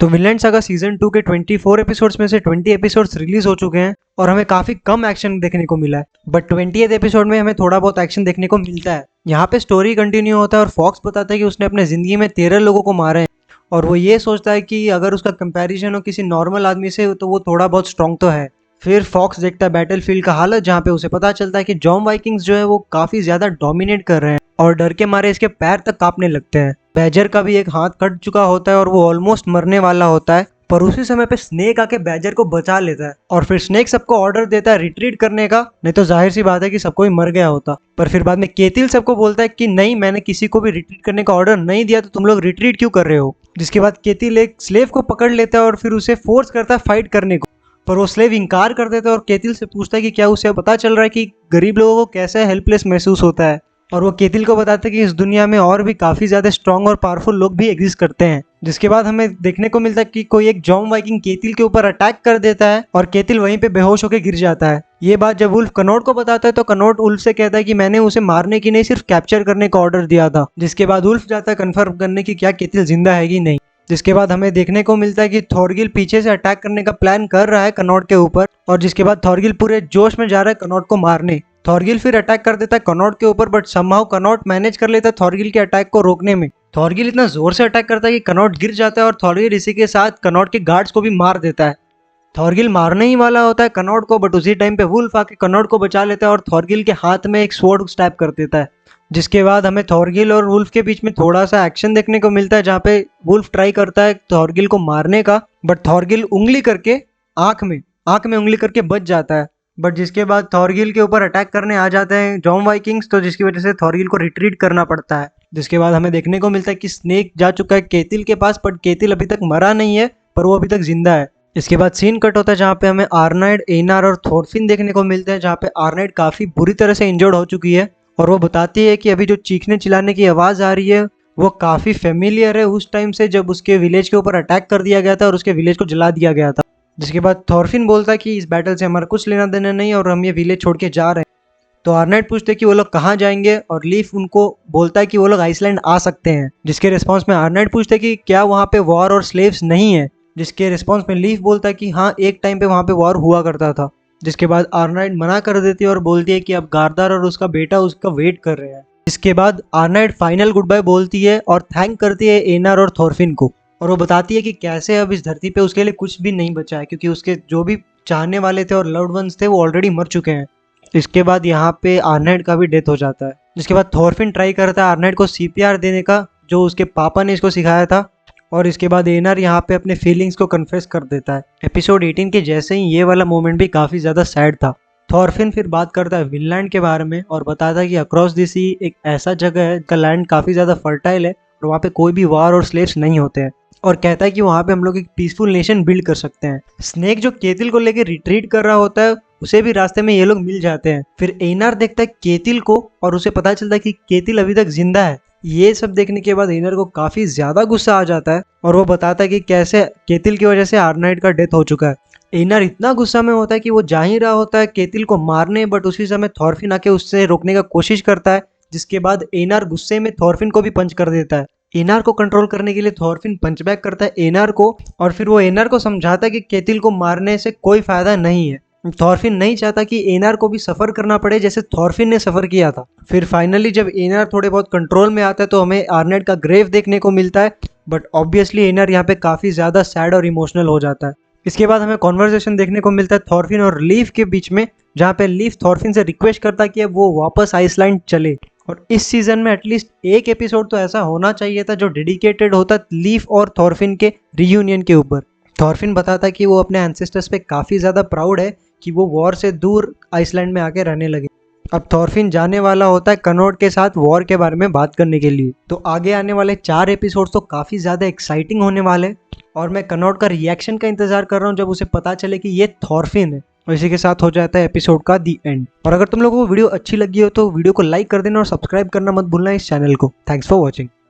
तो Vinland saga season 2 के 24 episodes में से 20 एपिसोड्स रिलीज हो चुके हैं और हमें काफी कम एक्शन देखने को मिला है। बट 20th एपिसोड में हमें थोड़ा बहुत एक्शन देखने को मिलता है। यहाँ पे स्टोरी कंटिन्यू होता है और फॉक्स बताता है कि उसने अपने जिंदगी में 13 लोगों को मारे हैं और वो ये सोचता है कि अगर उसका कंपैरिजन हो किसी नॉर्मल आदमी से तो वो थोड़ा बहुत स्ट्रांग तो है। फिर फॉक्स देखता है बैटलफील्ड का हालत, जहाँ पे उसे पता चलता है कि जॉन वाइकिंग्स जो है वो काफी ज्यादा डोमिनेट कर रहे हैं और डर के मारे इसके पैर तक कांपने लगते हैं। बैजर का भी एक हाथ कट चुका होता है और वो ऑलमोस्ट मरने वाला होता है, पर उसी समय पे स्नेक आके बैजर को बचा लेता है और फिर स्नेक सबको ऑर्डर देता है रिट्रीट करने का, नहीं तो जाहिर सी बात है कि सबको ही मर गया होता। पर फिर बाद में केतिल सबको बोलता है कि नहीं, मैंने किसी को भी रिट्रीट करने का ऑर्डर नहीं दिया, तो तुम लोग रिट्रीट क्यों कर रहे हो। जिसके बाद केतिल एक स्लेव को पकड़ लेता है और फिर उसे फोर्स करता है फाइट करने को, पर वो स्लेव इंकार कर देता है और केतिल से पूछता है कि क्या उसे पता चल रहा है कि गरीब लोगों को कैसे हेल्पलेस महसूस होता है। और वो केतिल को बताता है कि इस दुनिया में और भी काफी ज्यादा स्ट्रांग और पावरफुल लोग भी एग्जिस्ट करते हैं। जिसके बाद हमें देखने को मिलता है कि कोई एक जॉन वाइकिंग केतिल के ऊपर अटैक कर देता है और केतिल वहीं पे बेहोश होकर गिर जाता है। ये बात जब वुल्फ कनॉट को बताता है तो कनॉट वुल्फ से कहता है कि मैंने उसे मारने की नहीं, सिर्फ कैप्चर करने का ऑर्डर दिया था। जिसके बाद वुल्फ जाता है कंफर्म करने की क्या केतिल जिंदा है कि नहीं। जिसके बाद हमें देखने को मिलता है कि थॉरगिल पीछे से अटैक करने का प्लान कर रहा है कनॉट के ऊपर, और जिसके बाद थॉरगिल पूरे जोश में जा रहा है कनॉट को मारने। थॉरगिल फिर अटैक कर देता है कनॉट के ऊपर, बट समहाउ कनॉट मैनेज कर लेता है थॉरगिल के अटैक को रोकने में। थॉरगिल इतना जोर से अटैक करता है कि कनॉट गिर जाता है और थॉरगिल इसी के साथ कनॉट के गार्ड्स को भी मार देता है। थॉरगिल मारने ही वाला होता है कनॉट को, बट उसी टाइम पे वुल्फ आके कनॉट को बचा लेता है और थॉरगिल के हाथ में एक स्वॉर्ड स्टैब कर देता है। जिसके बाद हमें थॉरगिल और वुल्फ के बीच में थोड़ा सा एक्शन देखने को मिलता है, जहाँ पे वुल्फ ट्राई करता है थॉरगिल को मारने का, बट थॉरगिल उंगली करके आंख में उंगली करके बच जाता है। बट जिसके बाद थॉरगिल के ऊपर अटैक करने आ जाते हैं जॉन वाइकिंग्स, तो जिसकी वजह से थॉरगिल को रिट्रीट करना पड़ता है। जिसके बाद हमें देखने को मिलता है कि स्नेक जा चुका है केतिल के पास, बट केतिल अभी तक मरा नहीं है, पर वो अभी तक जिंदा है। इसके बाद सीन कट होता है जहाँ पे हमें आर्नाइड, एनार और थोरफिन देखने को मिलते हैं, जहाँ पे आर्नाइड काफी बुरी तरह से इंजर्ड हो चुकी है और वो बताती है कि अभी जो चीखने चिल्लाने की आवाज आ रही है वो काफी फेमिलियर है उस टाइम से जब उसके विलेज के ऊपर अटैक कर दिया गया था और उसके विलेज को जला दिया गया था। जिसके बाद थॉरफिन बोलता है कि इस बैटल से हमारा कुछ लेना देना नहीं और हम ये विलेज छोड़ के जा रहे हैं। तो आर्नाइड पूछते कि वो लोग कहाँ जाएंगे और लीफ उनको बोलता है कि वो लोग आइसलैंड आ सकते हैं। जिसके रिस्पॉन्स में आर्नाइड पूछते कि क्या वहाँ पे वॉर और स्लेव्स नहीं है। जिसके रिस्पॉन्स में लीफ बोलता है कि हाँ, एक टाइम पे वहाँ पे वॉर हुआ करता था। जिसके बाद आर्नाइड मना कर देती है और बोलती है कि अब गारदार और उसका बेटा उसका वेट कर रहे हैं। इसके बाद आर्नाइड फाइनल गुड बाय बोलती है और थैंक करती है एनार और थॉरफिन को, और वो बताती है कि कैसे अब इस धरती पे उसके लिए कुछ भी नहीं बचा है, क्योंकि उसके जो भी चाहने वाले थे और लव्ड वंस थे वो ऑलरेडी मर चुके हैं। इसके बाद यहाँ पे आर्नाइड का भी डेथ हो जाता है। जिसके बाद थॉरफिन ट्राई करता है आर्नाइड को सीपीआर देने का, जो उसके पापा ने इसको सिखाया था, और इसके बाद एनार यहाँ पे अपने फीलिंग्स को कन्फेस कर देता है। एपिसोड 18 के जैसे ही ये वाला मोमेंट भी काफी ज्यादा सैड था। थॉरफिन फिर बात करता है विनलैंड के बारे में और बताता है कि अक्रॉस द सी एक ऐसा जगह है जिसका लैंड काफी ज्यादा फर्टाइल है और वहाँ पे कोई भी वार और स्लेव्स नहीं होते हैं, और कहता है कि वहाँ पे हम लोग एक पीसफुल नेशन बिल्ड कर सकते हैं। स्नेक जो केतिल को लेकर रिट्रीट कर रहा होता है उसे भी रास्ते में ये लोग मिल जाते हैं। फिर एनार देखता है केतिल को और उसे पता चलता है कि केतिल अभी तक जिंदा है। ये सब देखने के बाद एनार को काफी ज्यादा गुस्सा आ जाता है और वो बताता है कि कैसे केतिल की वजह से आर्नाइड का डेथ हो चुका है। एनार इतना गुस्सा में होता है कि वो जा ही रहा होता है केतिल को मारने, बट उसी समय थॉरफिन आके उससे रोकने का कोशिश करता है। जिसके बाद एनार गुस्से में थॉरफिन को भी पंच कर देता है। एनार को कंट्रोल करने के लिए थॉरफिन पंच बैक करता है एनार को, और फिर वो एनार को समझाता है कि केतिल को मारने से कोई फायदा नहीं है। थॉरफिन नहीं चाहता कि एनार को भी सफर करना पड़े जैसे थॉरफिन ने सफर किया था। फिर फाइनली जब एनार थोड़े बहुत कंट्रोल में आता है तो हमें आर्नाइड का ग्रेव देखने को मिलता है, बट ऑब्वियसली एनार यहाँ पे काफी ज्यादा सैड और इमोशनल हो जाता है। इसके बाद हमें कॉन्वर्सेशन देखने को मिलता है थॉरफिन और लीफ के बीच में, जहाँ पे लीफ थॉरफिन से रिक्वेस्ट करता है कि अब वो वापस आइसलैंड चले, और इस सीजन में एटलीस्ट एक एपिसोड तो ऐसा होना चाहिए था जो डेडिकेटेड होता लीफ और थॉरफिन के रियूनियन के ऊपर। थॉरफिन बताता है कि वो अपने एंसेस्टर्स पे काफी ज्यादा प्राउड है कि वो वॉर से दूर आइसलैंड में आके रहने लगे। अब थॉरफिन जाने वाला होता है कनॉट के साथ वॉर के बारे में बात करने के लिए। तो आगे आने वाले 4 एपिसोड्स तो काफी ज्यादा एक्साइटिंग होने वाले, और मैं कनॉट का रिएक्शन का इंतजार कर रहा हूँ जब उसे पता चले कि ये थॉरफिन है। और इसी के साथ हो जाता है एपिसोड का दी एंड। और अगर तुम लोगों को वीडियो अच्छी लगी हो तो वीडियो को लाइक कर देना और सब्सक्राइब करना मत भूलना इस चैनल को। Thanks for watching.